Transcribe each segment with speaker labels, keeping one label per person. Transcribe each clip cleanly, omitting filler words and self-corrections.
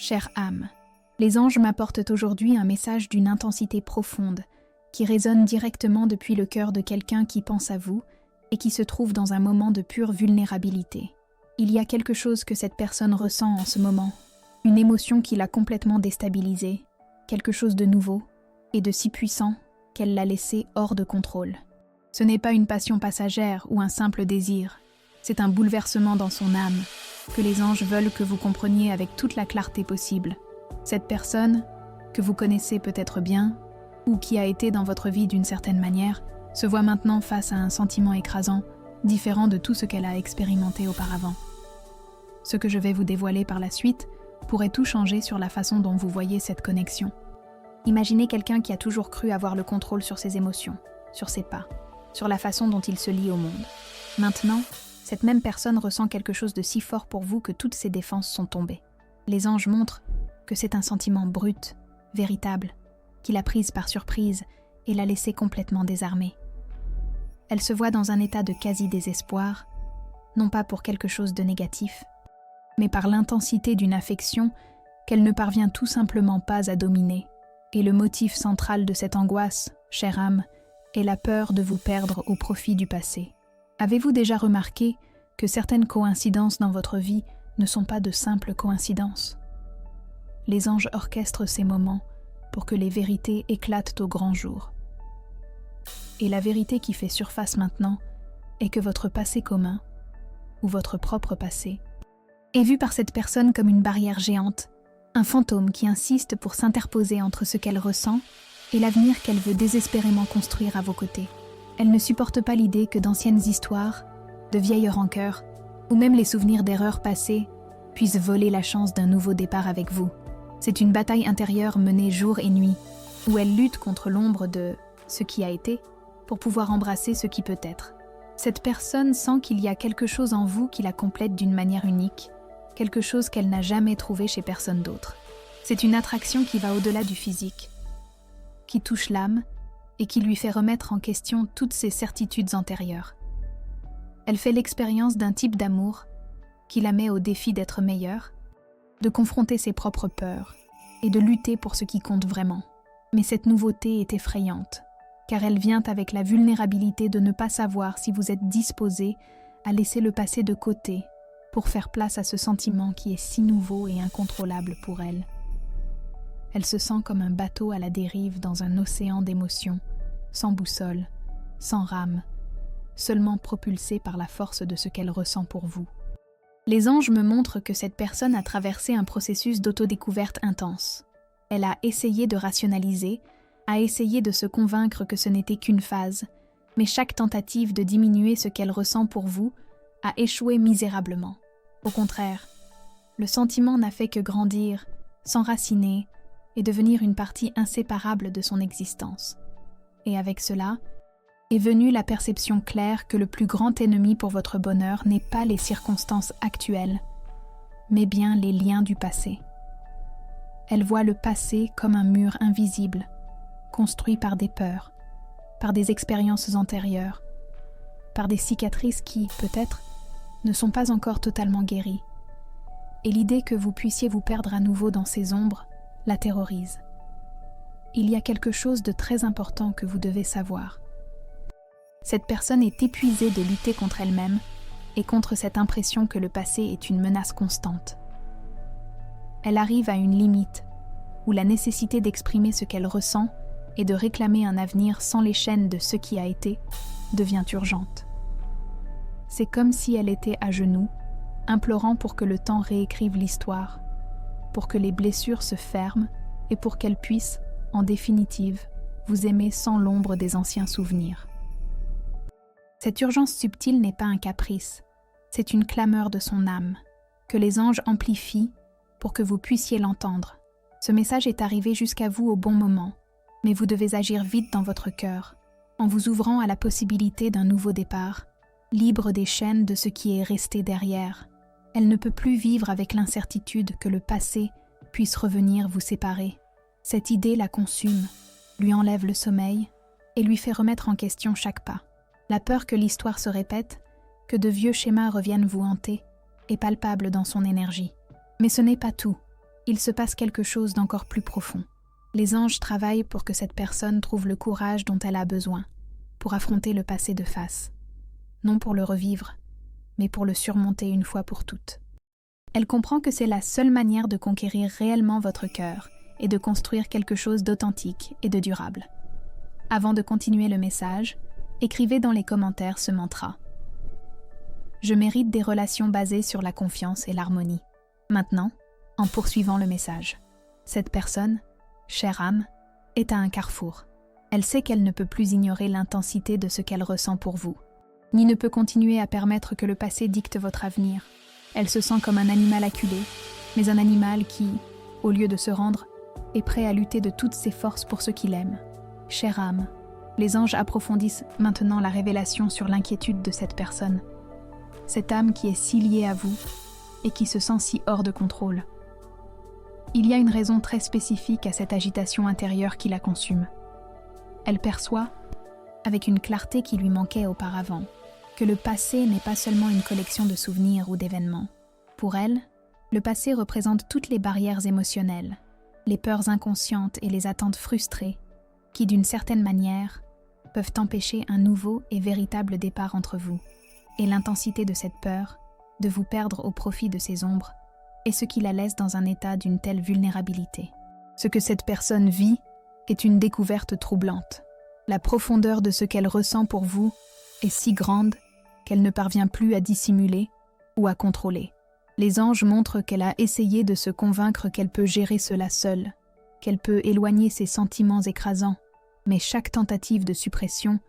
Speaker 1: Chère âme, les anges m'apportent aujourd'hui un message d'une intensité profonde qui résonne directement depuis le cœur de quelqu'un qui pense à vous et qui se trouve dans un moment de pure vulnérabilité. Il y a quelque chose que cette personne ressent en ce moment, une émotion qui l'a complètement déstabilisée, quelque chose de nouveau et de si puissant qu'elle l'a laissé hors de contrôle. Ce n'est pas une passion passagère ou un simple désir, c'est un bouleversement dans son âme que les anges veulent que vous compreniez avec toute la clarté possible. Cette personne, que vous connaissez peut-être bien, ou qui a été dans votre vie d'une certaine manière, se voit maintenant face à un sentiment écrasant, différent de tout ce qu'elle a expérimenté auparavant. Ce que je vais vous dévoiler par la suite pourrait tout changer sur la façon dont vous voyez cette connexion. Imaginez quelqu'un qui a toujours cru avoir le contrôle sur ses émotions, sur ses pas, sur la façon dont il se lie au monde. Maintenant, cette même personne ressent quelque chose de si fort pour vous que toutes ses défenses sont tombées. Les anges montrent que c'est un sentiment brut, véritable, qui l'a prise par surprise et l'a laissée complètement désarmée. Elle se voit dans un état de quasi-désespoir, non pas pour quelque chose de négatif, mais par l'intensité d'une affection qu'elle ne parvient tout simplement pas à dominer. Et le motif central de cette angoisse, chère âme, est la peur de vous perdre au profit du passé. Avez-vous déjà remarqué que certaines coïncidences dans votre vie ne sont pas de simples coïncidences? Les anges orchestrent ces moments pour que les vérités éclatent au grand jour. Et la vérité qui fait surface maintenant est que votre passé commun, ou votre propre passé, est vu par cette personne comme une barrière géante, un fantôme qui insiste pour s'interposer entre ce qu'elle ressent et l'avenir qu'elle veut désespérément construire à vos côtés. Elle ne supporte pas l'idée que d'anciennes histoires, de vieilles rancœurs, ou même les souvenirs d'erreurs passées, puissent voler la chance d'un nouveau départ avec vous. C'est une bataille intérieure menée jour et nuit, où elle lutte contre l'ombre de ce qui a été, pour pouvoir embrasser ce qui peut être. Cette personne sent qu'il y a quelque chose en vous qui la complète d'une manière unique, quelque chose qu'elle n'a jamais trouvé chez personne d'autre. C'est une attraction qui va au-delà du physique, qui touche l'âme et qui lui fait remettre en question toutes ses certitudes antérieures. Elle fait l'expérience d'un type d'amour qui la met au défi d'être meilleure, de confronter ses propres peurs et de lutter pour ce qui compte vraiment. Mais cette nouveauté est effrayante, car elle vient avec la vulnérabilité de ne pas savoir si vous êtes disposé à laisser le passé de côté pour faire place à ce sentiment qui est si nouveau et incontrôlable pour elle. Elle se sent comme un bateau à la dérive dans un océan d'émotions, sans boussole, sans rame, seulement propulsée par la force de ce qu'elle ressent pour vous. Les anges me montrent que cette personne a traversé un processus d'autodécouverte intense. Elle a essayé de rationaliser, a essayé de se convaincre que ce n'était qu'une phase, mais chaque tentative de diminuer ce qu'elle ressent pour vous a échoué misérablement. Au contraire, le sentiment n'a fait que grandir, s'enraciner et devenir une partie inséparable de son existence. Et avec cela, est venue la perception claire que le plus grand ennemi pour votre bonheur n'est pas les circonstances actuelles, mais bien les liens du passé. Elle voit le passé comme un mur invisible, construit par des peurs, par des expériences antérieures, par des cicatrices qui, peut-être, ne sont pas encore totalement guéries. Et l'idée que vous puissiez vous perdre à nouveau dans ces ombres la terrorise. Il y a quelque chose de très important que vous devez savoir. Cette personne est épuisée de lutter contre elle-même et contre cette impression que le passé est une menace constante. Elle arrive à une limite où la nécessité d'exprimer ce qu'elle ressent et de réclamer un avenir sans les chaînes de ce qui a été devient urgente. C'est comme si elle était à genoux, implorant pour que le temps réécrive l'histoire, pour que les blessures se ferment et pour qu'elle puisse, en définitive, vous aimer sans l'ombre des anciens souvenirs. Cette urgence subtile n'est pas un caprice, c'est une clameur de son âme, que les anges amplifient pour que vous puissiez l'entendre. Ce message est arrivé jusqu'à vous au bon moment, mais vous devez agir vite dans votre cœur, en vous ouvrant à la possibilité d'un nouveau départ, libre des chaînes de ce qui est resté derrière. Elle ne peut plus vivre avec l'incertitude que le passé puisse revenir vous séparer. Cette idée la consume, lui enlève le sommeil et lui fait remettre en question chaque pas. La peur que l'histoire se répète, que de vieux schémas reviennent vous hanter, est palpable dans son énergie. Mais ce n'est pas tout. il se passe quelque chose d'encore plus profond. Les anges travaillent pour que cette personne trouve le courage dont elle a besoin, pour affronter le passé de face. Non pour le revivre, mais pour le surmonter une fois pour toutes. Elle comprend que c'est la seule manière de conquérir réellement votre cœur et de construire quelque chose d'authentique et de durable. Avant de continuer le message, écrivez dans les commentaires ce mantra. Je mérite des relations basées sur la confiance et l'harmonie. Maintenant, en poursuivant le message, cette personne, chère âme, est à un carrefour. Elle sait qu'elle ne peut plus ignorer l'intensité de ce qu'elle ressent pour vous, ni ne peut continuer à permettre que le passé dicte votre avenir. Elle se sent comme un animal acculé, mais un animal qui, au lieu de se rendre, est prêt à lutter de toutes ses forces pour ce qu'il aime. Chère âme, les anges approfondissent maintenant la révélation sur l'inquiétude de cette personne. Cette âme qui est si liée à vous et qui se sent si hors de contrôle. Il y a une raison très spécifique à cette agitation intérieure qui la consume. Elle perçoit, avec une clarté qui lui manquait auparavant, que le passé n'est pas seulement une collection de souvenirs ou d'événements. Pour elle, le passé représente toutes les barrières émotionnelles, les peurs inconscientes et les attentes frustrées qui, d'une certaine manière, peuvent empêcher un nouveau et véritable départ entre vous. Et l'intensité de cette peur, de vous perdre au profit de ces ombres, est ce qui la laisse dans un état d'une telle vulnérabilité. Ce que cette personne vit est une découverte troublante. La profondeur de ce qu'elle ressent pour vous est si grande qu'elle ne parvient plus à dissimuler ou à contrôler. Les anges montrent qu'elle a essayé de se convaincre qu'elle peut gérer cela seule, qu'elle peut éloigner ses sentiments écrasants, mais chaque tentative de suppression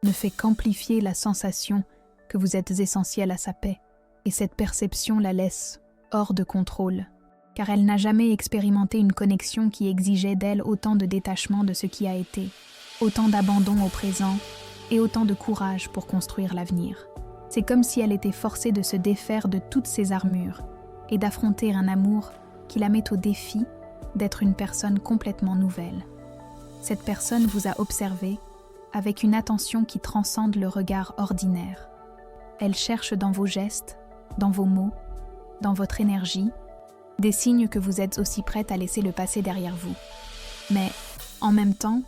Speaker 1: ne fait qu'amplifier la sensation que vous êtes essentiel à sa paix, et cette perception la laisse hors de contrôle, car elle n'a jamais expérimenté une connexion qui exigeait d'elle autant de détachement de ce qui a été, autant d'abandon au présent et autant de courage pour construire l'avenir. C'est comme si elle était forcée de se défaire de toutes ses armures et d'affronter un amour qui la met au défi d'être une personne complètement nouvelle. Cette personne vous a observé avec une attention qui transcende le regard ordinaire. Elle cherche dans vos gestes, dans vos mots, dans votre énergie, des signes que vous êtes aussi prête à laisser le passé derrière vous. Mais, en même temps,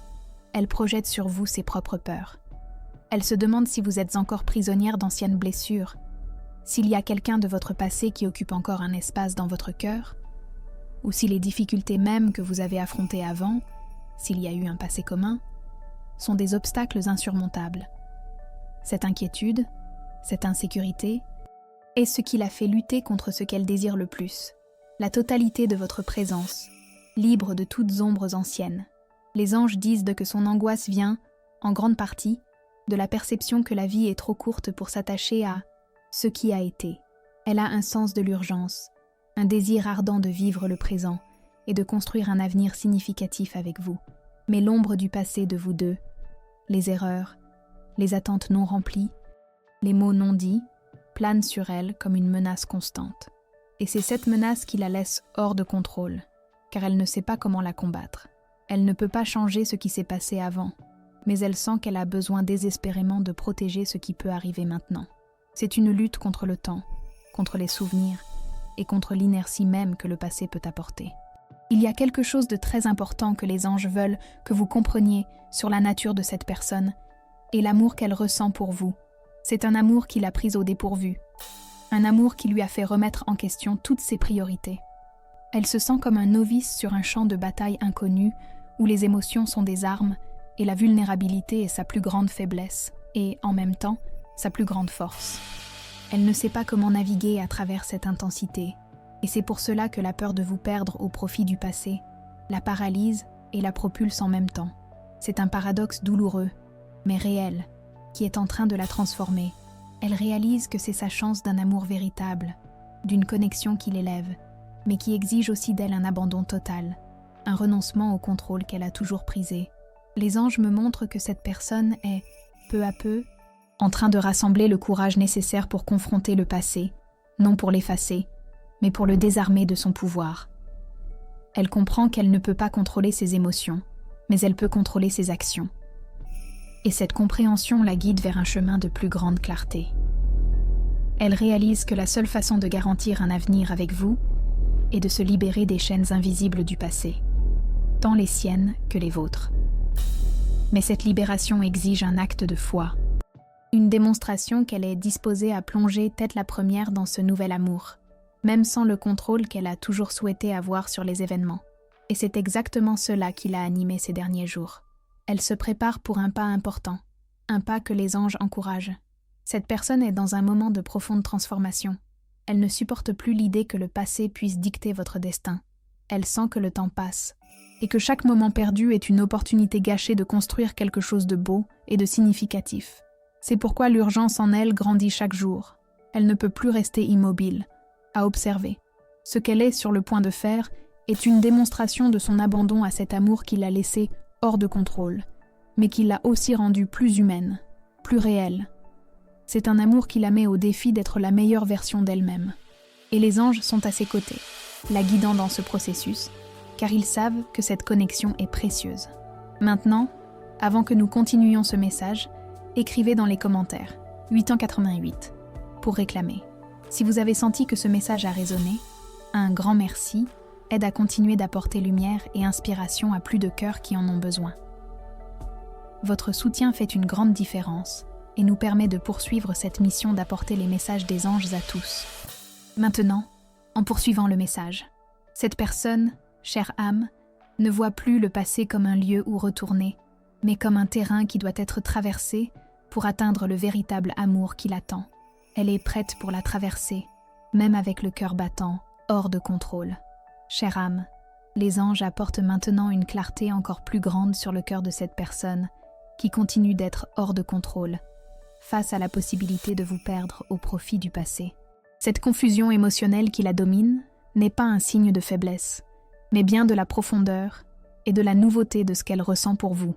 Speaker 1: elle projette sur vous ses propres peurs. Elle se demande si vous êtes encore prisonnière d'anciennes blessures, s'il y a quelqu'un de votre passé qui occupe encore un espace dans votre cœur, ou si les difficultés mêmes que vous avez affrontées avant, s'il y a eu un passé commun, sont des obstacles insurmontables. Cette inquiétude, cette insécurité, est ce qui la fait lutter contre ce qu'elle désire le plus, la totalité de votre présence, libre de toutes ombres anciennes. Les anges disent que son angoisse vient, en grande partie, de la perception que la vie est trop courte pour s'attacher à ce qui a été. Elle a un sens de l'urgence, un désir ardent de vivre le présent et de construire un avenir significatif avec vous. Mais l'ombre du passé de vous deux, les erreurs, les attentes non remplies, les mots non dits, planent sur elle comme une menace constante. Et c'est cette menace qui la laisse hors de contrôle, car elle ne sait pas comment la combattre. Elle ne peut pas changer ce qui s'est passé avant, mais elle sent qu'elle a besoin désespérément de protéger ce qui peut arriver maintenant. C'est une lutte contre le temps, contre les souvenirs et contre l'inertie même que le passé peut apporter. Il y a quelque chose de très important que les anges veulent que vous compreniez sur la nature de cette personne et l'amour qu'elle ressent pour vous. C'est un amour qui l'a prise au dépourvu, un amour qui lui a fait remettre en question toutes ses priorités. Elle se sent comme un novice sur un champ de bataille inconnu où les émotions sont des armes et la vulnérabilité est sa plus grande faiblesse et, en même temps, sa plus grande force. Elle ne sait pas comment naviguer à travers cette intensité, et c'est pour cela que la peur de vous perdre au profit du passé la paralyse et la propulse en même temps. C'est un paradoxe douloureux, mais réel, qui est en train de la transformer. Elle réalise que c'est sa chance d'un amour véritable, d'une connexion qui l'élève, mais qui exige aussi d'elle un abandon total, un renoncement au contrôle qu'elle a toujours prisé. Les anges me montrent que cette personne est, peu à peu, en train de rassembler le courage nécessaire pour confronter le passé, non pour l'effacer, mais pour le désarmer de son pouvoir. Elle comprend qu'elle ne peut pas contrôler ses émotions, mais elle peut contrôler ses actions. Et cette compréhension la guide vers un chemin de plus grande clarté. Elle réalise que la seule façon de garantir un avenir avec vous et de se libérer des chaînes invisibles du passé, tant les siennes que les vôtres. Mais cette libération exige un acte de foi, une démonstration qu'elle est disposée à plonger tête la première dans ce nouvel amour, même sans le contrôle qu'elle a toujours souhaité avoir sur les événements. Et c'est exactement cela qui l'a animée ces derniers jours. Elle se prépare pour un pas important, un pas que les anges encouragent. Cette personne est dans un moment de profonde transformation. Elle ne supporte plus l'idée que le passé puisse dicter votre destin. Elle sent que le temps passe, et que chaque moment perdu est une opportunité gâchée de construire quelque chose de beau et de significatif. C'est pourquoi l'urgence en elle grandit chaque jour. Elle ne peut plus rester immobile, à observer. Ce qu'elle est sur le point de faire est une démonstration de son abandon à cet amour qui l'a laissée hors de contrôle, mais qui l'a aussi rendue plus humaine, plus réelle. C'est un amour qui la met au défi d'être la meilleure version d'elle-même. Et les anges sont à ses côtés, la guidant dans ce processus, car ils savent que cette connexion est précieuse. Maintenant, avant que nous continuions ce message, écrivez dans les commentaires 888 pour réclamer. Si vous avez senti que ce message a résonné, un grand merci aide à continuer d'apporter lumière et inspiration à plus de cœurs qui en ont besoin. Votre soutien fait une grande différence et nous permet de poursuivre cette mission d'apporter les messages des anges à tous. Maintenant, en poursuivant le message, cette personne, chère âme, ne voit plus le passé comme un lieu où retourner, mais comme un terrain qui doit être traversé pour atteindre le véritable amour qui l'attend. Elle est prête pour la traverser, même avec le cœur battant, hors de contrôle. Chère âme, les anges apportent maintenant une clarté encore plus grande sur le cœur de cette personne, qui continue d'être hors de contrôle, face à la possibilité de vous perdre au profit du passé. Cette confusion émotionnelle qui la domine n'est pas un signe de faiblesse, mais bien de la profondeur et de la nouveauté de ce qu'elle ressent pour vous.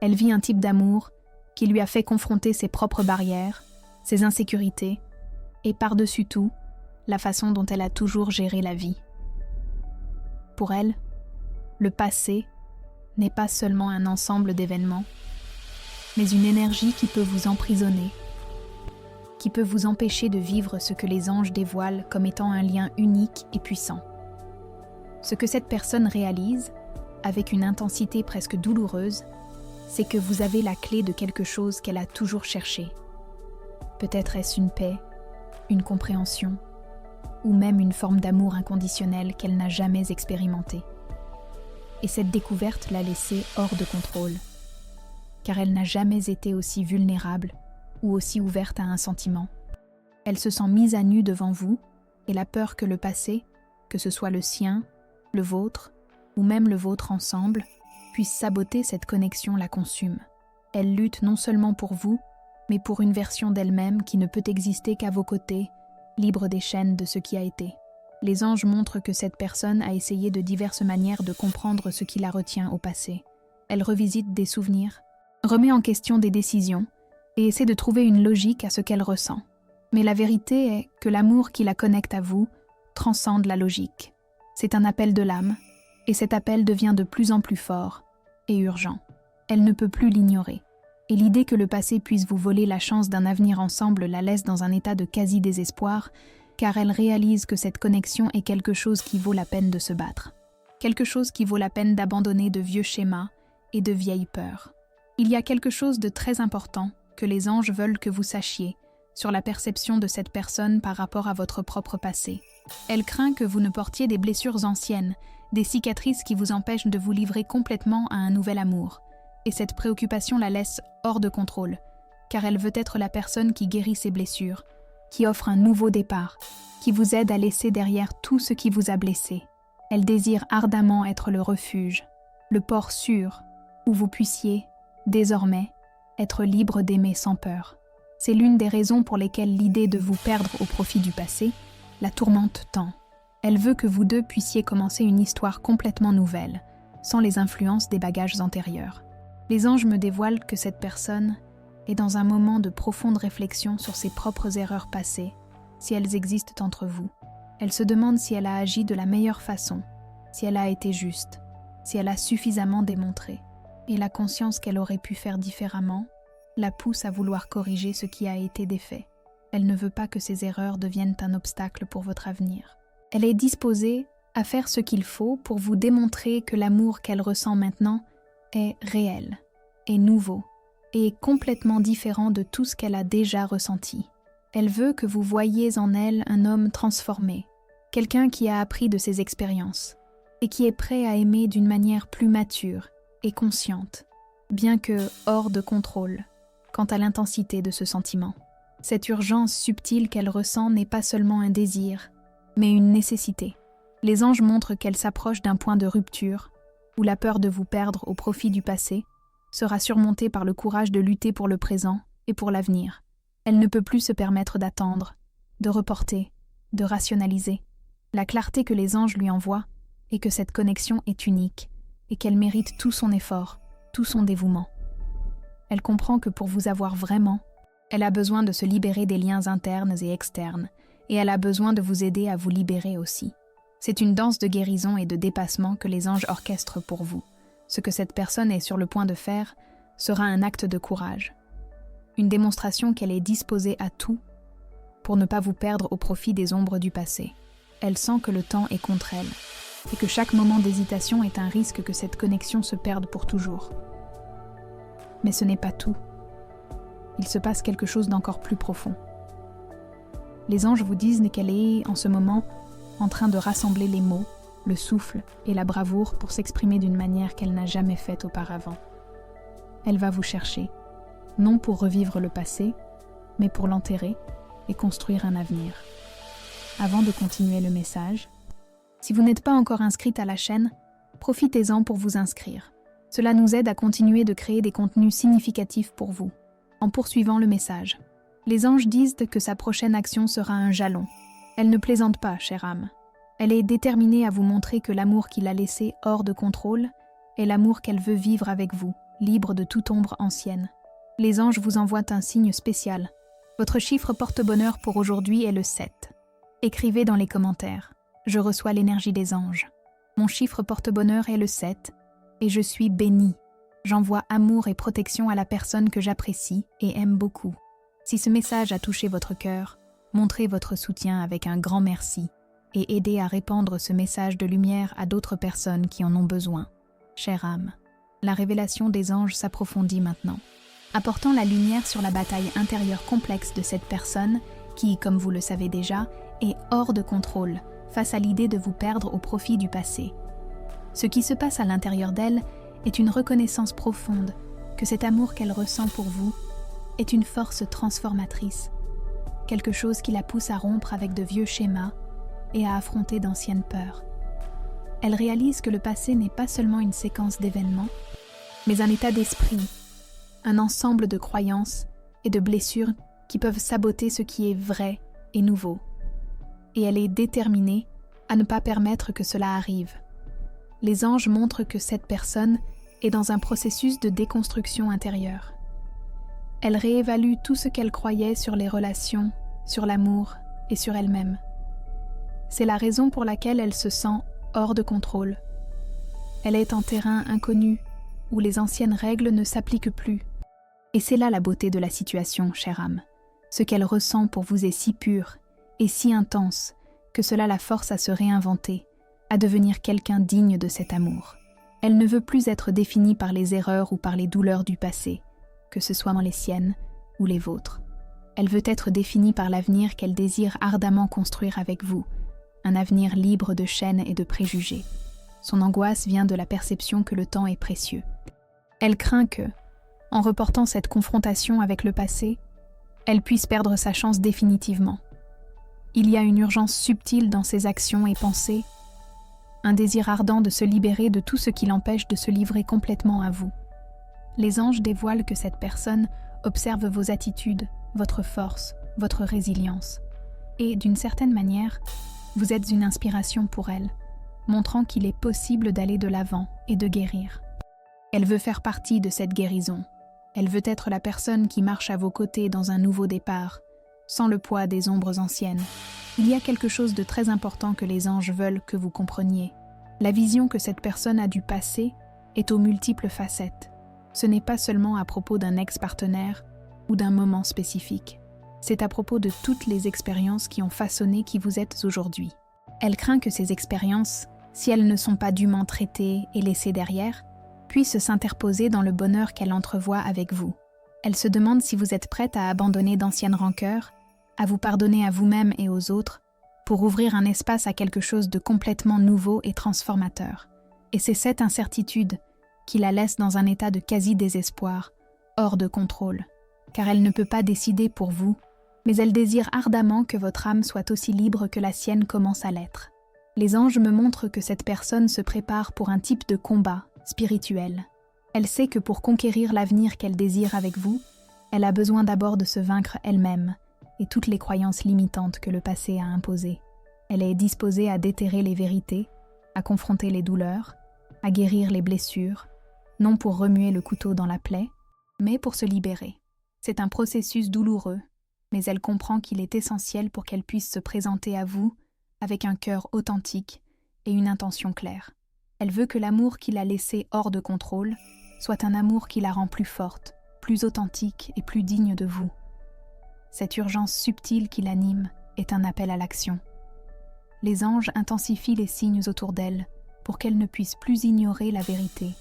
Speaker 1: Elle vit un type d'amour qui lui a fait confronter ses propres barrières, ses insécurités, et par-dessus tout, la façon dont elle a toujours géré la vie. Pour elle, le passé n'est pas seulement un ensemble d'événements, mais une énergie qui peut vous emprisonner, qui peut vous empêcher de vivre ce que les anges dévoilent comme étant un lien unique et puissant. Ce que cette personne réalise, avec une intensité presque douloureuse, c'est que vous avez la clé de quelque chose qu'elle a toujours cherché. Peut-être est-ce une paix, une compréhension, ou même une forme d'amour inconditionnel qu'elle n'a jamais expérimenté. Et cette découverte l'a laissée hors de contrôle, car elle n'a jamais été aussi vulnérable ou aussi ouverte à un sentiment. Elle se sent mise à nu devant vous, et la peur que le passé, que ce soit le sien, le vôtre, ou même le vôtre ensemble, puisse saboter cette connexion la consume. Elle lutte non seulement pour vous, mais pour une version d'elle-même qui ne peut exister qu'à vos côtés, libre des chaînes de ce qui a été. Les anges montrent que cette personne a essayé de diverses manières de comprendre ce qui la retient au passé. Elle revisite des souvenirs, remet en question des décisions et essaie de trouver une logique à ce qu'elle ressent. Mais la vérité est que l'amour qui la connecte à vous transcende la logique. C'est un appel de l'âme, et cet appel devient de plus en plus fort et urgent. Elle ne peut plus l'ignorer. Et l'idée que le passé puisse vous voler la chance d'un avenir ensemble la laisse dans un état de quasi-désespoir, car elle réalise que cette connexion est quelque chose qui vaut la peine de se battre. Quelque chose qui vaut la peine d'abandonner de vieux schémas et de vieilles peurs. Il y a quelque chose de très important que les anges veulent que vous sachiez sur la perception de cette personne par rapport à votre propre passé. Elle craint que vous ne portiez des blessures anciennes, des cicatrices qui vous empêchent de vous livrer complètement à un nouvel amour. Et cette préoccupation la laisse hors de contrôle, car elle veut être la personne qui guérit ses blessures, qui offre un nouveau départ, qui vous aide à laisser derrière tout ce qui vous a blessé. Elle désire ardemment être le refuge, le port sûr, où vous puissiez, désormais, être libre d'aimer sans peur. C'est l'une des raisons pour lesquelles l'idée de vous perdre au profit du passé la tourmente tant. Elle veut que vous deux puissiez commencer une histoire complètement nouvelle, sans les influences des bagages antérieurs. Les anges me dévoilent que cette personne est dans un moment de profonde réflexion sur ses propres erreurs passées, si elles existent entre vous. Elle se demande si elle a agi de la meilleure façon, si elle a été juste, si elle a suffisamment démontré. Et la conscience qu'elle aurait pu faire différemment la pousse à vouloir corriger ce qui a été défait. Elle ne veut pas que ces erreurs deviennent un obstacle pour votre avenir. Elle est disposée à faire ce qu'il faut pour vous démontrer que l'amour qu'elle ressent maintenant est réel, est nouveau et complètement différent de tout ce qu'elle a déjà ressenti. Elle veut que vous voyiez en elle un homme transformé, quelqu'un qui a appris de ses expériences et qui est prêt à aimer d'une manière plus mature et consciente, bien que hors de contrôle quant à l'intensité de ce sentiment. Cette urgence subtile qu'elle ressent n'est pas seulement un désir, mais une nécessité. Les anges montrent qu'elle s'approche d'un point de rupture où la peur de vous perdre au profit du passé sera surmontée par le courage de lutter pour le présent et pour l'avenir. Elle ne peut plus se permettre d'attendre, de reporter, de rationaliser. La clarté que les anges lui envoient est que cette connexion est unique et qu'elle mérite tout son effort, tout son dévouement. Elle comprend que pour vous avoir vraiment, elle a besoin de se libérer des liens internes et externes, et elle a besoin de vous aider à vous libérer aussi. C'est une danse de guérison et de dépassement que les anges orchestrent pour vous. Ce que cette personne est sur le point de faire sera un acte de courage. Une démonstration qu'elle est disposée à tout pour ne pas vous perdre au profit des ombres du passé. Elle sent que le temps est contre elle et que chaque moment d'hésitation est un risque que cette connexion se perde pour toujours. Mais ce n'est pas tout. Il se passe quelque chose d'encore plus profond. Les anges vous disent qu'elle est, en ce moment, en train de rassembler les mots, le souffle et la bravoure pour s'exprimer d'une manière qu'elle n'a jamais faite auparavant. Elle va vous chercher, non pour revivre le passé, mais pour l'enterrer et construire un avenir. Avant de continuer le message, si vous n'êtes pas encore inscrite à la chaîne, profitez-en pour vous inscrire. Cela nous aide à continuer de créer des contenus significatifs pour vous. En poursuivant le message, les anges disent que sa prochaine action sera un jalon. Elle ne plaisante pas, chère âme. Elle est déterminée à vous montrer que l'amour qu'il a laissé hors de contrôle est l'amour qu'elle veut vivre avec vous, libre de toute ombre ancienne. Les anges vous envoient un signe spécial. Votre chiffre porte-bonheur pour aujourd'hui est le 7. Écrivez dans les commentaires. Je reçois l'énergie des anges. Mon chiffre porte-bonheur est le 7 et je suis bénie. J'envoie amour et protection à la personne que j'apprécie et aime beaucoup. Si ce message a touché votre cœur, montrez votre soutien avec un grand merci et aidez à répandre ce message de lumière à d'autres personnes qui en ont besoin. Chère âme, la révélation des anges s'approfondit maintenant, apportant la lumière sur la bataille intérieure complexe de cette personne qui, comme vous le savez déjà, est hors de contrôle face à l'idée de vous perdre au profit du passé. Ce qui se passe à l'intérieur d'elle est une reconnaissance profonde que cet amour qu'elle ressent pour vous est une force transformatrice, quelque chose qui la pousse à rompre avec de vieux schémas et à affronter d'anciennes peurs. Elle réalise que le passé n'est pas seulement une séquence d'événements, mais un état d'esprit, un ensemble de croyances et de blessures qui peuvent saboter ce qui est vrai et nouveau. Et elle est déterminée à ne pas permettre que cela arrive. Les anges montrent que cette personne est dans un processus de déconstruction intérieure. Elle réévalue tout ce qu'elle croyait sur les relations, sur l'amour et sur elle-même. C'est la raison pour laquelle elle se sent hors de contrôle. Elle est en terrain inconnu, où les anciennes règles ne s'appliquent plus. Et c'est là la beauté de la situation, chère âme. Ce qu'elle ressent pour vous est si pur et si intense que cela la force à se réinventer, à devenir quelqu'un digne de cet amour. Elle ne veut plus être définie par les erreurs ou par les douleurs du passé, que ce soit les siennes ou les vôtres. Elle veut être définie par l'avenir qu'elle désire ardemment construire avec vous, un avenir libre de chaînes et de préjugés. Son angoisse vient de la perception que le temps est précieux. Elle craint que, en reportant cette confrontation avec le passé, elle puisse perdre sa chance définitivement. Il y a une urgence subtile dans ses actions et pensées, un désir ardent de se libérer de tout ce qui l'empêche de se livrer complètement à vous. Les anges dévoilent que cette personne observe vos attitudes, votre force, votre résilience. Et, d'une certaine manière, vous êtes une inspiration pour elle, montrant qu'il est possible d'aller de l'avant et de guérir. Elle veut faire partie de cette guérison. Elle veut être la personne qui marche à vos côtés dans un nouveau départ, sans le poids des ombres anciennes. Il y a quelque chose de très important que les anges veulent que vous compreniez. La vision que cette personne a du passé est aux multiples facettes. Ce n'est pas seulement à propos d'un ex-partenaire ou d'un moment spécifique. C'est à propos de toutes les expériences qui ont façonné qui vous êtes aujourd'hui. Elle craint que ces expériences, si elles ne sont pas dûment traitées et laissées derrière, puissent s'interposer dans le bonheur qu'elle entrevoit avec vous. Elle se demande si vous êtes prête à abandonner d'anciennes rancœurs, à vous pardonner à vous-même et aux autres, pour ouvrir un espace à quelque chose de complètement nouveau et transformateur. Et c'est cette incertitude qui la laisse dans un état de quasi-désespoir, hors de contrôle, car elle ne peut pas décider pour vous, mais elle désire ardemment que votre âme soit aussi libre que la sienne commence à l'être. Les anges me montrent que cette personne se prépare pour un type de combat spirituel. Elle sait que pour conquérir l'avenir qu'elle désire avec vous, elle a besoin d'abord de se vaincre elle-même et toutes les croyances limitantes que le passé a imposées. Elle est disposée à déterrer les vérités, à confronter les douleurs, à guérir les blessures, non pour remuer le couteau dans la plaie, mais pour se libérer. C'est un processus douloureux, mais elle comprend qu'il est essentiel pour qu'elle puisse se présenter à vous avec un cœur authentique et une intention claire. Elle veut que l'amour qu'il a laissé hors de contrôle soit un amour qui la rend plus forte, plus authentique et plus digne de vous. Cette urgence subtile qui l'anime est un appel à l'action. Les anges intensifient les signes autour d'elle pour qu'elle ne puisse plus ignorer la vérité.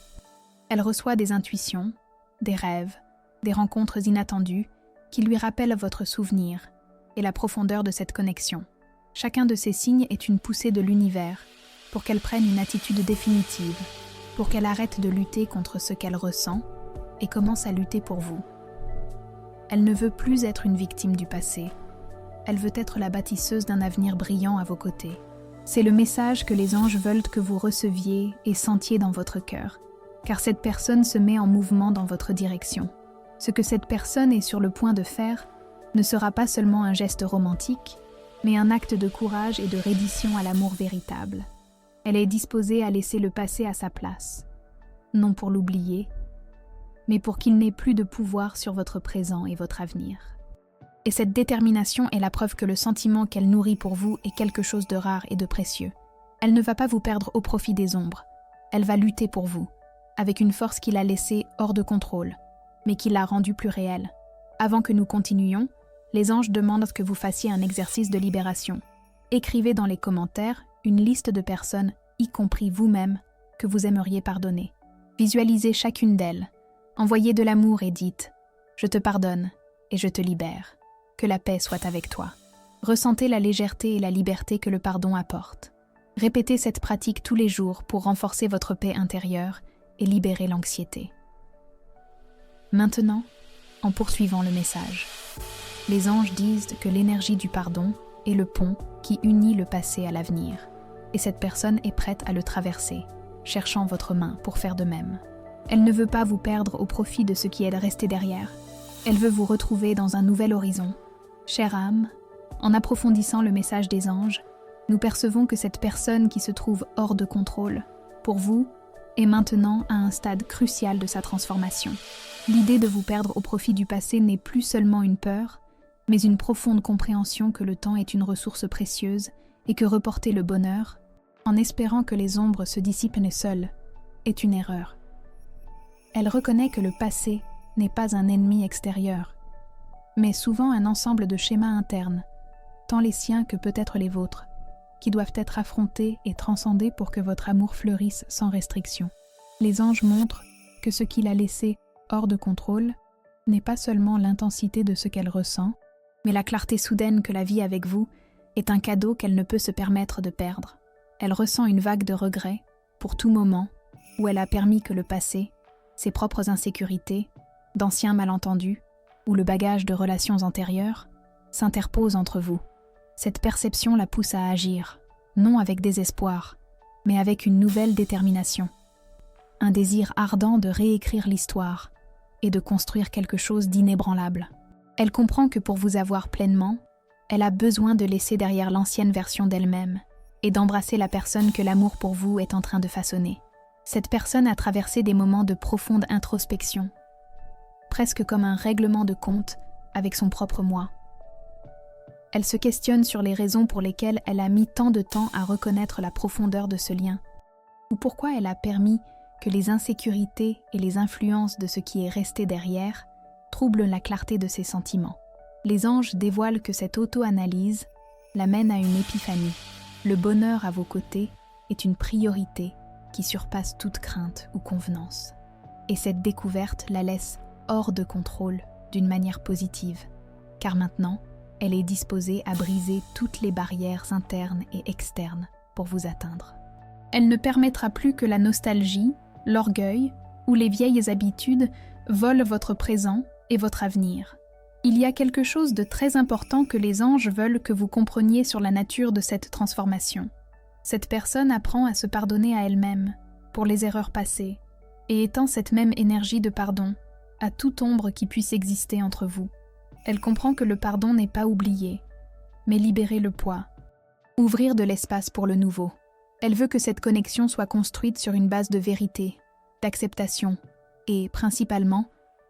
Speaker 1: Elle reçoit des intuitions, des rêves, des rencontres inattendues qui lui rappellent votre souvenir et la profondeur de cette connexion. Chacun de ces signes est une poussée de l'univers pour qu'elle prenne une attitude définitive, pour qu'elle arrête de lutter contre ce qu'elle ressent et commence à lutter pour vous. Elle ne veut plus être une victime du passé. Elle veut être la bâtisseuse d'un avenir brillant à vos côtés. C'est le message que les anges veulent que vous receviez et sentiez dans votre cœur, car cette personne se met en mouvement dans votre direction. Ce que cette personne est sur le point de faire ne sera pas seulement un geste romantique, mais un acte de courage et de reddition à l'amour véritable. Elle est disposée à laisser le passé à sa place, non pour l'oublier, mais pour qu'il n'ait plus de pouvoir sur votre présent et votre avenir. Et cette détermination est la preuve que le sentiment qu'elle nourrit pour vous est quelque chose de rare et de précieux. Elle ne va pas vous perdre au profit des ombres. Elle va lutter pour vous, avec une force qui l'a laissée hors de contrôle, mais qui l'a rendue plus réelle. Avant que nous continuions, les anges demandent que vous fassiez un exercice de libération. Écrivez dans les commentaires une liste de personnes, y compris vous-même, que vous aimeriez pardonner. Visualisez chacune d'elles. Envoyez de l'amour et dites « Je te pardonne et je te libère. Que la paix soit avec toi. » Ressentez la légèreté et la liberté que le pardon apporte. Répétez cette pratique tous les jours pour renforcer votre paix intérieure et libérer l'anxiété. Maintenant, en poursuivant le message, les anges disent que l'énergie du pardon est le pont qui unit le passé à l'avenir, et cette personne est prête à le traverser, cherchant votre main pour faire de même. Elle ne veut pas vous perdre au profit de ce qui est resté derrière. Elle veut vous retrouver dans un nouvel horizon. Chère âme, en approfondissant le message des anges, nous percevons que cette personne qui se trouve hors de contrôle, pour vous, est maintenant à un stade crucial de sa transformation. L'idée de vous perdre au profit du passé n'est plus seulement une peur, mais une profonde compréhension que le temps est une ressource précieuse et que reporter le bonheur, en espérant que les ombres se dissipent seules, est une erreur. Elle reconnaît que le passé n'est pas un ennemi extérieur, mais souvent un ensemble de schémas internes, tant les siens que peut-être les vôtres, qui doivent être affrontés et transcendés pour que votre amour fleurisse sans restriction. Les anges montrent que ce qu'il a laissé hors de contrôle n'est pas seulement l'intensité de ce qu'elle ressent, mais la clarté soudaine que la vie avec vous est un cadeau qu'elle ne peut se permettre de perdre. Elle ressent une vague de regret pour tout moment où elle a permis que le passé, ses propres insécurités, d'anciens malentendus ou le bagage de relations antérieures s'interposent entre vous. Cette perception la pousse à agir, non avec désespoir, mais avec une nouvelle détermination. Un désir ardent de réécrire l'histoire et de construire quelque chose d'inébranlable. Elle comprend que pour vous avoir pleinement, elle a besoin de laisser derrière l'ancienne version d'elle-même et d'embrasser la personne que l'amour pour vous est en train de façonner. Cette personne a traversé des moments de profonde introspection, presque comme un règlement de compte avec son propre moi. Elle se questionne sur les raisons pour lesquelles elle a mis tant de temps à reconnaître la profondeur de ce lien, ou pourquoi elle a permis que les insécurités et les influences de ce qui est resté derrière troublent la clarté de ses sentiments. Les anges dévoilent que cette auto-analyse l'amène à une épiphanie, Le bonheur à vos côtés est une priorité qui surpasse toute crainte ou convenance. Et cette découverte la laisse hors de contrôle d'une manière positive, car maintenant, elle est disposée à briser toutes les barrières internes et externes pour vous atteindre. Elle ne permettra plus que la nostalgie, l'orgueil ou les vieilles habitudes volent votre présent et votre avenir. Il y a quelque chose de très important que les anges veulent que vous compreniez sur la nature de cette transformation. Cette personne apprend à se pardonner à elle-même pour les erreurs passées et étend cette même énergie de pardon à toute ombre qui puisse exister entre vous. Elle comprend que le pardon n'est pas oublié, mais libérer le poids, ouvrir de l'espace pour le nouveau. Elle veut que cette connexion soit construite sur une base de vérité, d'acceptation et, principalement,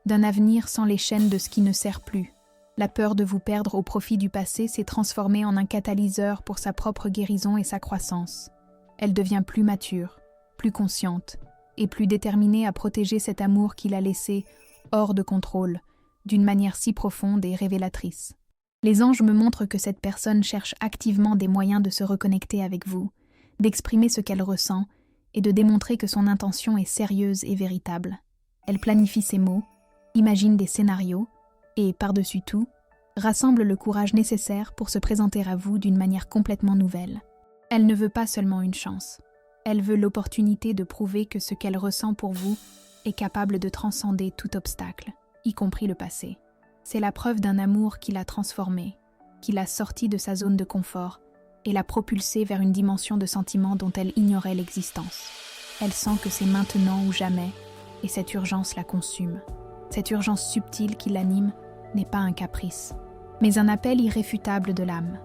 Speaker 1: d'un avenir sans les chaînes de ce qui ne sert plus. La peur de vous perdre au profit du passé s'est transformée en un catalyseur pour sa propre guérison et sa croissance. Elle devient plus mature, plus consciente et plus déterminée à protéger cet amour qu'il a laissé hors de contrôle, d'une manière si profonde et révélatrice. Les anges me montrent que cette personne cherche activement des moyens de se reconnecter avec vous, d'exprimer ce qu'elle ressent et de démontrer que son intention est sérieuse et véritable. Elle planifie ses mots, imagine des scénarios et, par-dessus tout, rassemble le courage nécessaire pour se présenter à vous d'une manière complètement nouvelle. Elle ne veut pas seulement une chance. Elle veut l'opportunité de prouver que ce qu'elle ressent pour vous est capable de transcender tout obstacle, y compris le passé. C'est la preuve d'un amour qui l'a transformée, qui l'a sortie de sa zone de confort et l'a propulsée vers une dimension de sentiments dont elle ignorait l'existence. Elle sent que c'est maintenant ou jamais, et cette urgence la consume. Cette urgence subtile qui l'anime n'est pas un caprice, mais un appel irréfutable de l'âme.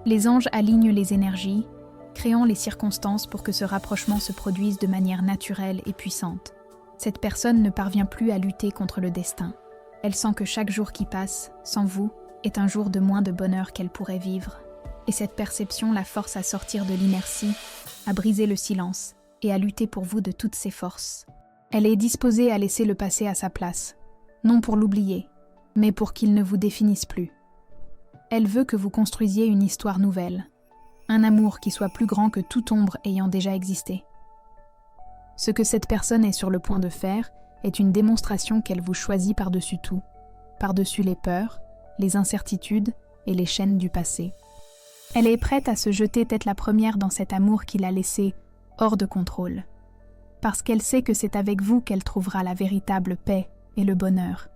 Speaker 1: Les anges alignent les énergies, créant les circonstances pour que ce rapprochement se produise de manière naturelle et puissante. Cette personne ne parvient plus à lutter contre le destin. Elle sent que chaque jour qui passe, sans vous, est un jour de moins de bonheur qu'elle pourrait vivre. Et cette perception la force à sortir de l'inertie, à briser le silence et à lutter pour vous de toutes ses forces. Elle est disposée à laisser le passé à sa place, non pour l'oublier, mais pour qu'il ne vous définisse plus. Elle veut que vous construisiez une histoire nouvelle, un amour qui soit plus grand que toute ombre ayant déjà existé. Ce que cette personne est sur le point de faire est une démonstration qu'elle vous choisit par-dessus tout, par-dessus les peurs, les incertitudes et les chaînes du passé. Elle est prête à se jeter tête la première dans cet amour qui l'a laissé hors de contrôle, parce qu'elle sait que c'est avec vous qu'elle trouvera la véritable paix et le bonheur.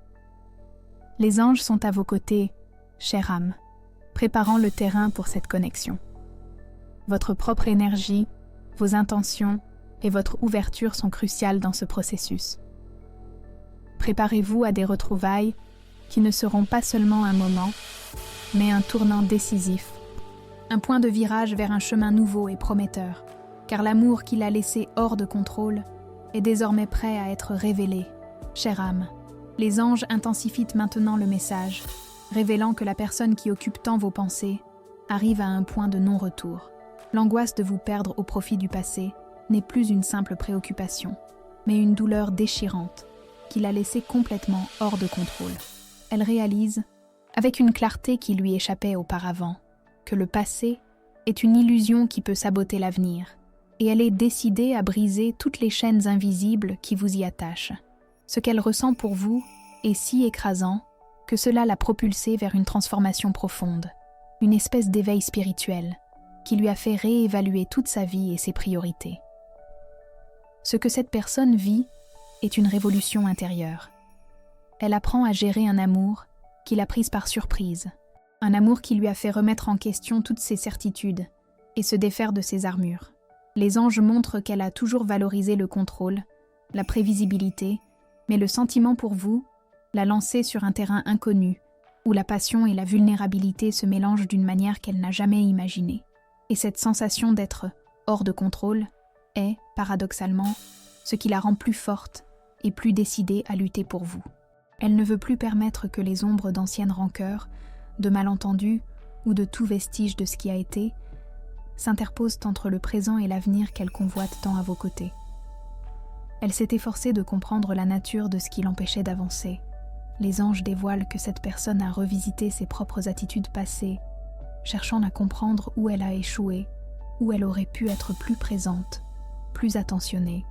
Speaker 1: Les anges sont à vos côtés, chère âme, préparant le terrain pour cette connexion. Votre propre énergie, vos intentions et votre ouverture sont cruciales dans ce processus. Préparez-vous à des retrouvailles qui ne seront pas seulement un moment, mais un tournant décisif, un point de virage vers un chemin nouveau et prometteur, car l'amour qu'il a laissé hors de contrôle est désormais prêt à être révélé. Chère âme, les anges intensifient maintenant le message, révélant que la personne qui occupe tant vos pensées arrive à un point de non-retour. L'angoisse de vous perdre au profit du passé n'est plus une simple préoccupation, mais une douleur déchirante qui l'a laissée complètement hors de contrôle. Elle réalise, avec une clarté qui lui échappait auparavant, que le passé est une illusion qui peut saboter l'avenir, et elle est décidée à briser toutes les chaînes invisibles qui vous y attachent. Ce qu'elle ressent pour vous est si écrasant que cela l'a propulsée vers une transformation profonde, une espèce d'éveil spirituel qui lui a fait réévaluer toute sa vie et ses priorités. Ce que cette personne vit est une révolution intérieure. Elle apprend à gérer un amour qui l'a prise par surprise, un amour qui lui a fait remettre en question toutes ses certitudes et se défaire de ses armures. Les anges montrent qu'elle a toujours valorisé le contrôle, la prévisibilité, mais le sentiment pour vous l'a lancée sur un terrain inconnu, où la passion et la vulnérabilité se mélangent d'une manière qu'elle n'a jamais imaginée. Et cette sensation d'être hors de contrôle est, paradoxalement, ce qui la rend plus forte et plus décidée à lutter pour vous. Elle ne veut plus permettre que les ombres d'anciennes rancœurs, de malentendus ou de tout vestige de ce qui a été, s'interposent entre le présent et l'avenir qu'elle convoite tant à vos côtés. Elle s'est efforcée de comprendre la nature de ce qui l'empêchait d'avancer. Les anges dévoilent que cette personne a revisité ses propres attitudes passées, cherchant à comprendre où elle a échoué où elle aurait pu être plus présente, plus attentionnée.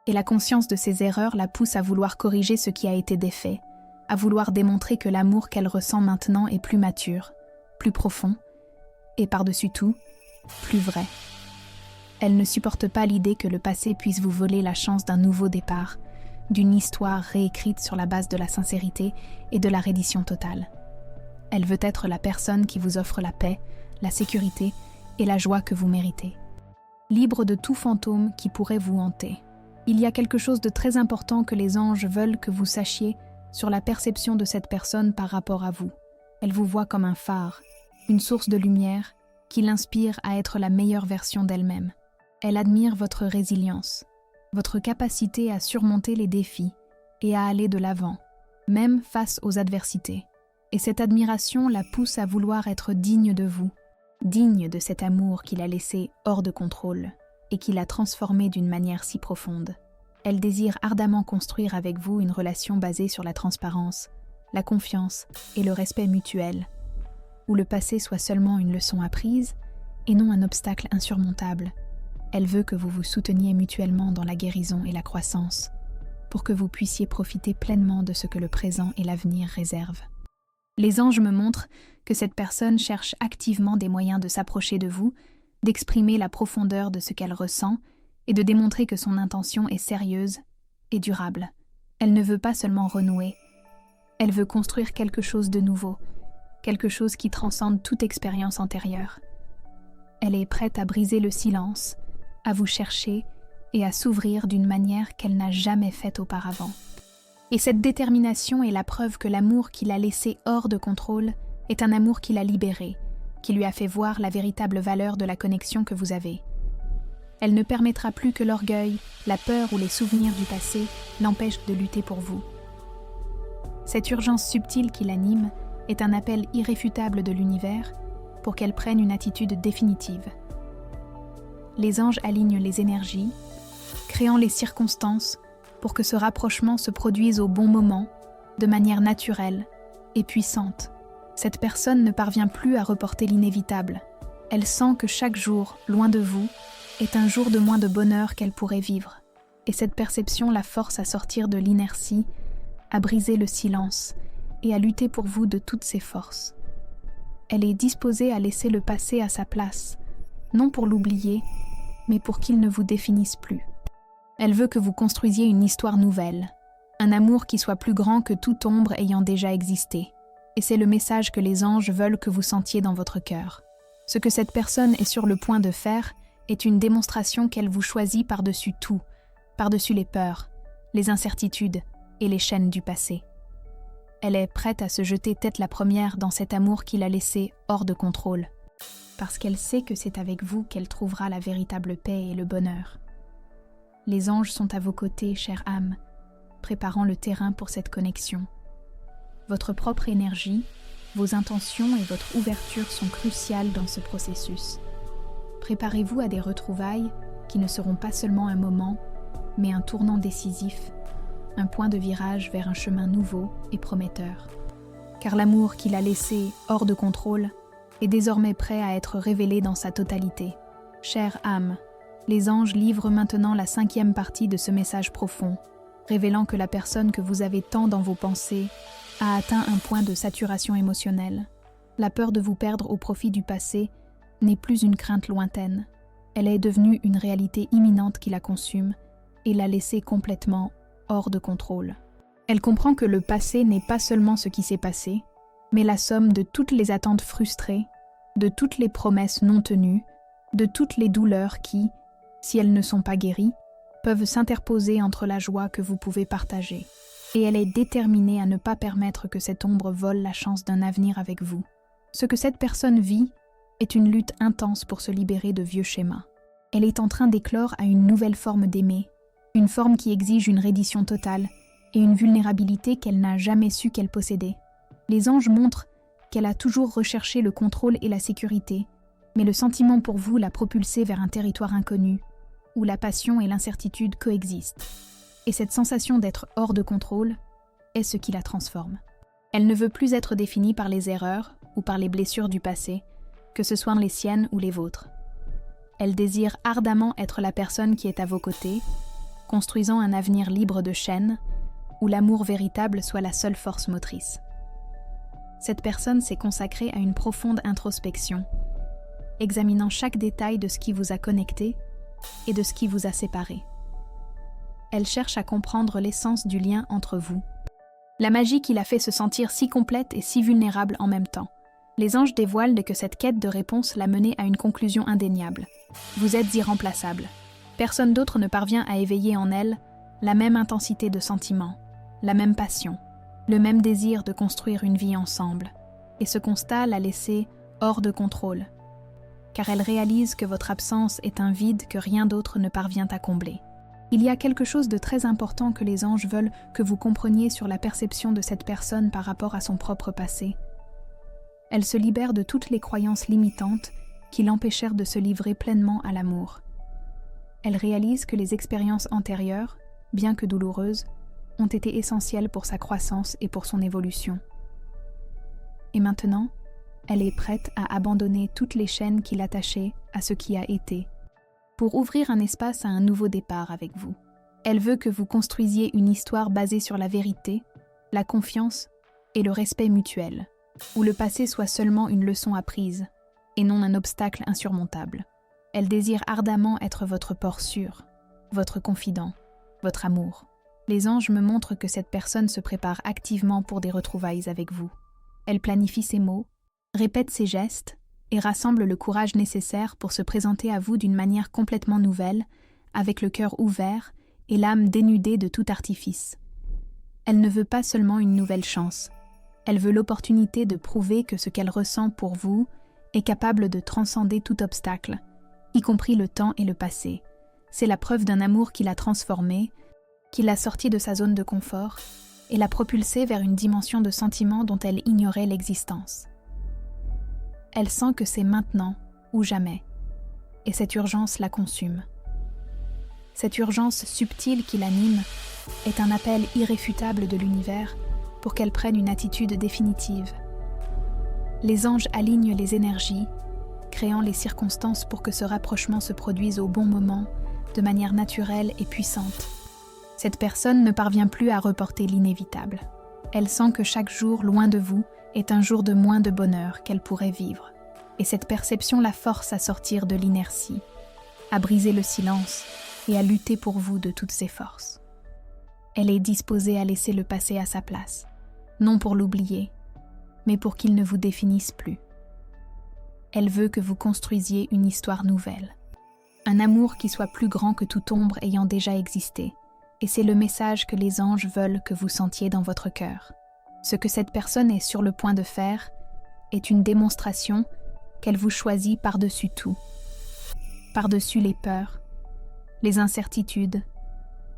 Speaker 1: Et la conscience de ses erreurs la pousse à vouloir corriger ce qui a été défait, à vouloir démontrer que l'amour qu'elle ressent maintenant est plus mature, plus profond, et par-dessus tout, plus vrai. Elle ne supporte pas l'idée que le passé puisse vous voler la chance d'un nouveau départ, d'une histoire réécrite sur la base de la sincérité et de la reddition totale. Elle veut être la personne qui vous offre la paix, la sécurité et la joie que vous méritez. Libre de tout fantôme qui pourrait vous hanter. Il y a quelque chose de très important que les anges veulent que vous sachiez sur la perception de cette personne par rapport à vous. Elle vous voit comme un phare, une source de lumière qui l'inspire à être la meilleure version d'elle-même. Elle admire votre résilience, votre capacité à surmonter les défis et à aller de l'avant, même face aux adversités. Et cette admiration la pousse à vouloir être digne de vous, digne de cet amour qu'il a laissé hors de contrôle et qui l'a transformé d'une manière si profonde. Elle désire ardemment construire avec vous une relation basée sur la transparence, la confiance et le respect mutuel, où le passé soit seulement une leçon apprise et non un obstacle insurmontable. Elle veut que vous vous souteniez mutuellement dans la guérison et la croissance, pour que vous puissiez profiter pleinement de ce que le présent et l'avenir réservent. Les anges me montrent que cette personne cherche activement des moyens de s'approcher de vous, d'exprimer la profondeur de ce qu'elle ressent et de démontrer que son intention est sérieuse et durable. Elle ne veut pas seulement renouer, elle veut construire quelque chose de nouveau, quelque chose qui transcende toute expérience antérieure. Elle est prête à briser le silence, à vous chercher et à s'ouvrir d'une manière qu'elle n'a jamais faite auparavant. Et cette détermination est la preuve que l'amour qu'il a laissé hors de contrôle est un amour qui l'a libéré, qui lui a fait voir la véritable valeur de la connexion que vous avez. Elle ne permettra plus que l'orgueil, la peur ou les souvenirs du passé l'empêchent de lutter pour vous. Cette urgence subtile qui l'anime est un appel irréfutable de l'univers pour qu'elle prenne une attitude définitive. Les anges alignent les énergies, créant les circonstances pour que ce rapprochement se produise au bon moment, de manière naturelle et puissante. Cette personne ne parvient plus à reporter l'inévitable. Elle sent que chaque jour, loin de vous, est un jour de moins de bonheur qu'elle pourrait vivre. Et cette perception la force à sortir de l'inertie, à briser le silence et à lutter pour vous de toutes ses forces. Elle est disposée à laisser le passé à sa place, non pour l'oublier, mais pour qu'il ne vous définisse plus. Elle veut que vous construisiez une histoire nouvelle, un amour qui soit plus grand que toute ombre ayant déjà existé. Et c'est le message que les anges veulent que vous sentiez dans votre cœur. Ce que cette personne est sur le point de faire est une démonstration qu'elle vous choisit par-dessus tout, par-dessus les peurs, les incertitudes et les chaînes du passé. Elle est prête à se jeter tête la première dans cet amour qu'il a laissé hors de contrôle, parce qu'elle sait que c'est avec vous qu'elle trouvera la véritable paix et le bonheur. Les anges sont à vos côtés, chère âme, préparant le terrain pour cette connexion. Votre propre énergie, vos intentions et votre ouverture sont cruciales dans ce processus. Préparez-vous à des retrouvailles qui ne seront pas seulement un moment, mais un tournant décisif, un point de virage vers un chemin nouveau et prometteur. Car l'amour qu'il a laissé hors de contrôle est désormais prêt à être révélé dans sa totalité. Chère âme, les anges livrent maintenant la 5e partie de ce message profond, révélant que la personne que vous avez tant dans vos pensées a atteint un point de saturation émotionnelle. La peur de vous perdre au profit du passé n'est plus une crainte lointaine. Elle est devenue une réalité imminente qui la consume et l'a laissée complètement hors de contrôle. Elle comprend que le passé n'est pas seulement ce qui s'est passé, mais la somme de toutes les attentes frustrées, de toutes les promesses non tenues, de toutes les douleurs qui, si elles ne sont pas guéries, peuvent s'interposer entre la joie que vous pouvez partager. Et elle est déterminée à ne pas permettre que cette ombre vole la chance d'un avenir avec vous. Ce que cette personne vit est une lutte intense pour se libérer de vieux schémas. Elle est en train d'éclore à une nouvelle forme d'aimer, une forme qui exige une reddition totale et une vulnérabilité qu'elle n'a jamais su qu'elle possédait. Les anges montrent qu'elle a toujours recherché le contrôle et la sécurité, mais le sentiment pour vous l'a propulsée vers un territoire inconnu, où la passion et l'incertitude coexistent. Et cette sensation d'être hors de contrôle est ce qui la transforme. Elle ne veut plus être définie par les erreurs ou par les blessures du passé, que ce soit les siennes ou les vôtres. Elle désire ardemment être la personne qui est à vos côtés, construisant un avenir libre de chaînes, où l'amour véritable soit la seule force motrice. Cette personne s'est consacrée à une profonde introspection, examinant chaque détail de ce qui vous a connecté et de ce qui vous a séparé. Elle cherche à comprendre l'essence du lien entre vous, la magie qui l'a fait se sentir si complète et si vulnérable en même temps. Les anges dévoilent que cette quête de réponse l'a menée à une conclusion indéniable. Vous êtes irremplaçable. Personne d'autre ne parvient à éveiller en elle la même intensité de sentiment, la même passion, le même désir de construire une vie ensemble. Et ce constat l'a laissée hors de contrôle, car elle réalise que votre absence est un vide que rien d'autre ne parvient à combler. Il y a quelque chose de très important que les anges veulent que vous compreniez sur la perception de cette personne par rapport à son propre passé. Elle se libère de toutes les croyances limitantes qui l'empêchèrent de se livrer pleinement à l'amour. Elle réalise que les expériences antérieures, bien que douloureuses, ont été essentielles pour sa croissance et pour son évolution. Et maintenant, elle est prête à abandonner toutes les chaînes qui l'attachaient à ce qui a été, pour ouvrir un espace à un nouveau départ avec vous. Elle veut que vous construisiez une histoire basée sur la vérité, la confiance et le respect mutuel, où le passé soit seulement une leçon apprise et non un obstacle insurmontable. Elle désire ardemment être votre port sûr, votre confident, votre amour. Les anges me montrent que cette personne se prépare activement pour des retrouvailles avec vous. Elle planifie ses mots, répète ses gestes et rassemble le courage nécessaire pour se présenter à vous d'une manière complètement nouvelle, avec le cœur ouvert et l'âme dénudée de tout artifice. Elle ne veut pas seulement une nouvelle chance. Elle veut l'opportunité de prouver que ce qu'elle ressent pour vous est capable de transcender tout obstacle, y compris le temps et le passé. C'est la preuve d'un amour qui l'a transformée, qui l'a sortie de sa zone de confort et l'a propulsée vers une dimension de sentiment dont elle ignorait l'existence. Elle sent que c'est maintenant ou jamais, et cette urgence la consume. Cette urgence subtile qui l'anime est un appel irréfutable de l'univers pour qu'elle prenne une attitude définitive. Les anges alignent les énergies, créant les circonstances pour que ce rapprochement se produise au bon moment, de manière naturelle et puissante. Cette personne ne parvient plus à reporter l'inévitable. Elle sent que chaque jour loin de vous est un jour de moins de bonheur qu'elle pourrait vivre. Et cette perception la force à sortir de l'inertie, à briser le silence et à lutter pour vous de toutes ses forces. Elle est disposée à laisser le passé à sa place, non pour l'oublier, mais pour qu'il ne vous définisse plus. Elle veut que vous construisiez une histoire nouvelle, un amour qui soit plus grand que toute ombre ayant déjà existé, et c'est le message que les anges veulent que vous sentiez dans votre cœur. Ce que cette personne est sur le point de faire est une démonstration qu'elle vous choisit par-dessus tout, par-dessus les peurs, les incertitudes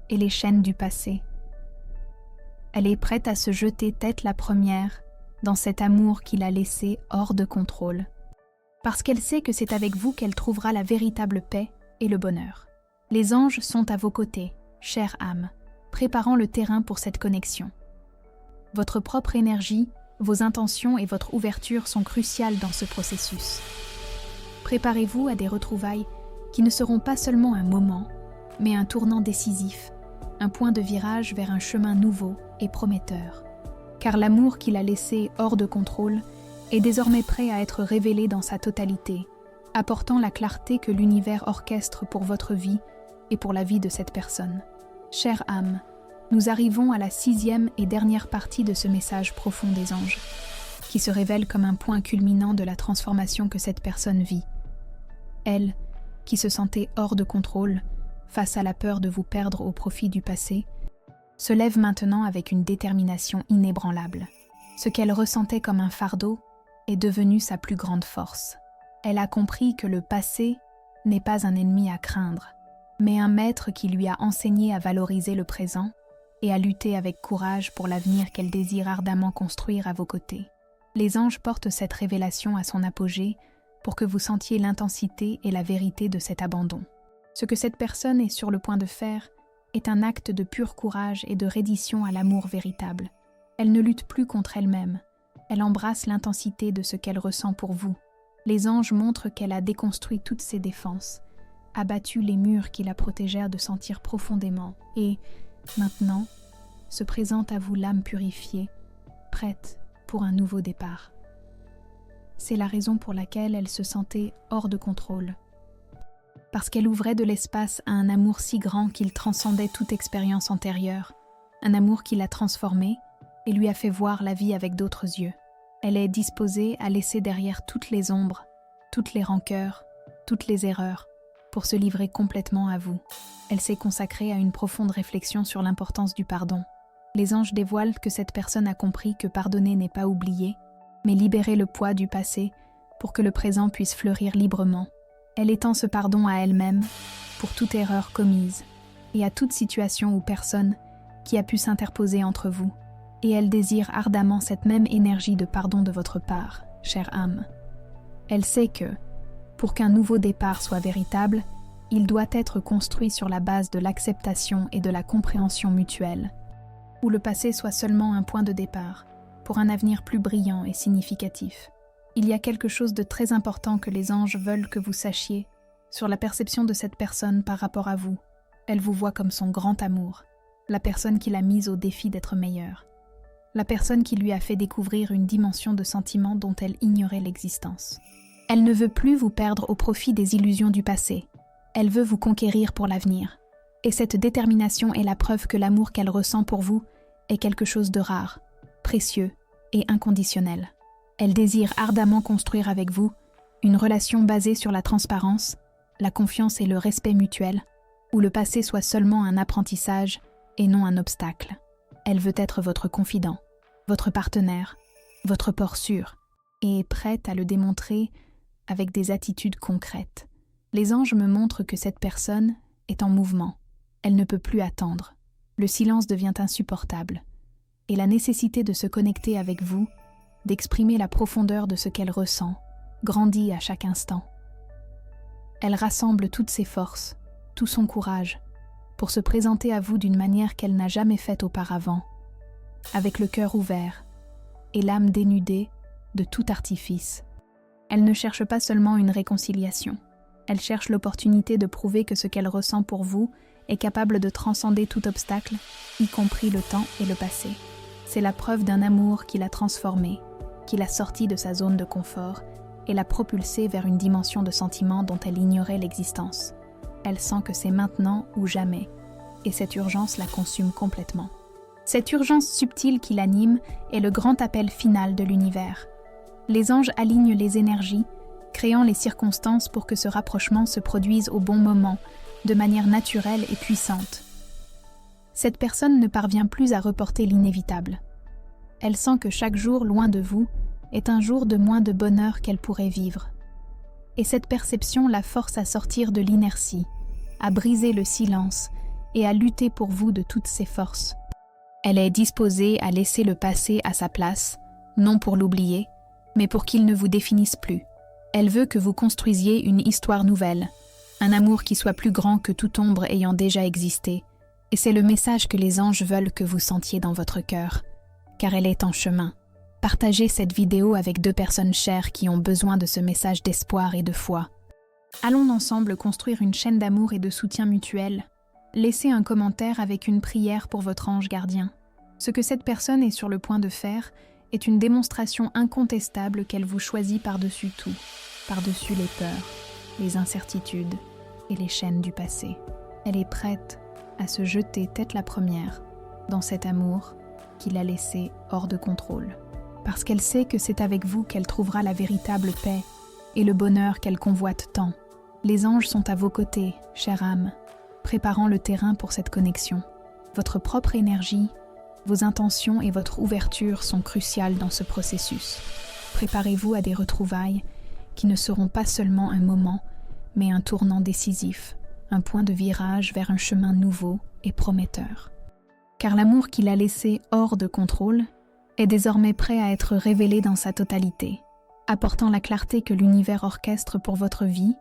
Speaker 1: et les chaînes du passé. Elle est prête à se jeter tête la première dans cet amour qui l'a laissée hors de contrôle, parce qu'elle sait que c'est avec vous qu'elle trouvera la véritable paix et le bonheur. Les anges sont à vos côtés, chère âme, préparant le terrain pour cette connexion. Votre propre énergie, vos intentions et votre ouverture sont cruciales dans ce processus. Préparez-vous à des retrouvailles qui ne seront pas seulement un moment, mais un tournant décisif, un point de virage vers un chemin nouveau et prometteur. Car l'amour qu'il a laissé hors de contrôle est désormais prêt à être révélé dans sa totalité, apportant la clarté que l'univers orchestre pour votre vie et pour la vie de cette personne. Chère âme, nous arrivons à la 6e et dernière partie de ce message profond des anges, qui se révèle comme un point culminant de la transformation que cette personne vit. Elle, qui se sentait hors de contrôle, face à la peur de vous perdre au profit du passé, se lève maintenant avec une détermination inébranlable. Ce qu'elle ressentait comme un fardeau est devenu sa plus grande force. Elle a compris que le passé n'est pas un ennemi à craindre, mais un maître qui lui a enseigné à valoriser le présent et à lutter avec courage pour l'avenir qu'elle désire ardemment construire à vos côtés. Les anges portent cette révélation à son apogée pour que vous sentiez l'intensité et la vérité de cet abandon. Ce que cette personne est sur le point de faire est un acte de pur courage et de reddition à l'amour véritable. Elle ne lutte plus contre elle-même, elle embrasse l'intensité de ce qu'elle ressent pour vous. Les anges montrent qu'elle a déconstruit toutes ses défenses abattu les murs qui la protégèrent de sentir profondément et, maintenant, se présente à vous l'âme purifiée, prête pour un nouveau départ. C'est la raison pour laquelle elle se sentait hors de contrôle. Parce qu'elle ouvrait de l'espace à un amour si grand qu'il transcendait toute expérience antérieure, un amour qui l'a transformée et lui a fait voir la vie avec d'autres yeux. Elle est disposée à laisser derrière toutes les ombres, toutes les rancœurs, toutes les erreurs, pour se livrer complètement à vous. Elle s'est consacrée à une profonde réflexion sur l'importance du pardon. Les anges dévoilent que cette personne a compris que pardonner n'est pas oublier, mais libérer le poids du passé pour que le présent puisse fleurir librement. Elle étend ce pardon à elle-même pour toute erreur commise et à toute situation ou personne qui a pu s'interposer entre vous. Et elle désire ardemment cette même énergie de pardon de votre part, chère âme. Elle sait que, pour qu'un nouveau départ soit véritable, il doit être construit sur la base de l'acceptation et de la compréhension mutuelle, où le passé soit seulement un point de départ, pour un avenir plus brillant et significatif. Il y a quelque chose de très important que les anges veulent que vous sachiez sur la perception de cette personne par rapport à vous. Elle vous voit comme son grand amour, la personne qui l'a mise au défi d'être meilleure, la personne qui lui a fait découvrir une dimension de sentiment dont elle ignorait l'existence. Elle ne veut plus vous perdre au profit des illusions du passé. Elle veut vous conquérir pour l'avenir. Et cette détermination est la preuve que l'amour qu'elle ressent pour vous est quelque chose de rare, précieux et inconditionnel. Elle désire ardemment construire avec vous une relation basée sur la transparence, la confiance et le respect mutuel, où le passé soit seulement un apprentissage et non un obstacle. Elle veut être votre confident, votre partenaire, votre port sûr, et est prête à le démontrer avec des attitudes concrètes. Les anges me montrent que cette personne est en mouvement. Elle ne peut plus attendre. Le silence devient insupportable. Et la nécessité de se connecter avec vous, d'exprimer la profondeur de ce qu'elle ressent, grandit à chaque instant. Elle rassemble toutes ses forces, tout son courage, pour se présenter à vous d'une manière qu'elle n'a jamais faite auparavant, avec le cœur ouvert et l'âme dénudée de tout artifice. Elle ne cherche pas seulement une réconciliation, elle cherche l'opportunité de prouver que ce qu'elle ressent pour vous est capable de transcender tout obstacle, y compris le temps et le passé. C'est la preuve d'un amour qui l'a transformée, qui l'a sortie de sa zone de confort et l'a propulsée vers une dimension de sentiment dont elle ignorait l'existence. Elle sent que c'est maintenant ou jamais, et cette urgence la consume complètement. Cette urgence subtile qui l'anime est le grand appel final de l'univers. Les anges alignent les énergies, créant les circonstances pour que ce rapprochement se produise au bon moment, de manière naturelle et puissante. Cette personne ne parvient plus à reporter l'inévitable. Elle sent que chaque jour loin de vous est un jour de moins de bonheur qu'elle pourrait vivre. Et cette perception la force à sortir de l'inertie, à briser le silence et à lutter pour vous de toutes ses forces. Elle est disposée à laisser le passé à sa place, non pour l'oublier, mais pour qu'il ne vous définisse plus. Elle veut que vous construisiez une histoire nouvelle, un amour qui soit plus grand que toute ombre ayant déjà existé, et c'est le message que les anges veulent que vous sentiez dans votre cœur, car elle est en chemin. Partagez cette vidéo avec 2 personnes chères qui ont besoin de ce message d'espoir et de foi. Allons ensemble construire une chaîne d'amour et de soutien mutuel. Laissez un commentaire avec une prière pour votre ange gardien. Ce que cette personne est sur le point de faire est une démonstration incontestable qu'elle vous choisit par-dessus tout, par-dessus les peurs, les incertitudes et les chaînes du passé. Elle est prête à se jeter tête la première dans cet amour qui l'a laissée hors de contrôle. Parce qu'elle sait que c'est avec vous qu'elle trouvera la véritable paix et le bonheur qu'elle convoite tant. Les anges sont à vos côtés, chère âme, préparant le terrain pour cette connexion. Votre propre énergie, vos intentions et votre ouverture sont cruciales dans ce processus. Préparez-vous à des retrouvailles qui ne seront pas seulement un moment, mais un tournant décisif, un point de virage vers un chemin nouveau et prometteur. Car l'amour qu'il a laissé hors de contrôle est désormais prêt à être révélé dans sa totalité, apportant la clarté que l'univers orchestre pour votre vie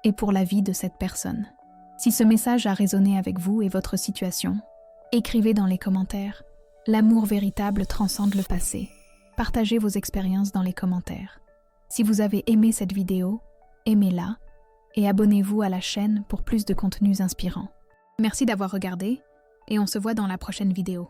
Speaker 1: et pour la vie de cette personne. Si ce message a résonné avec vous et votre situation, écrivez dans les commentaires. L'amour véritable transcende le passé. Partagez vos expériences dans les commentaires. Si vous avez aimé cette vidéo, aimez-la et abonnez-vous à la chaîne pour plus de contenus inspirants. Merci d'avoir regardé et on se voit dans la prochaine vidéo.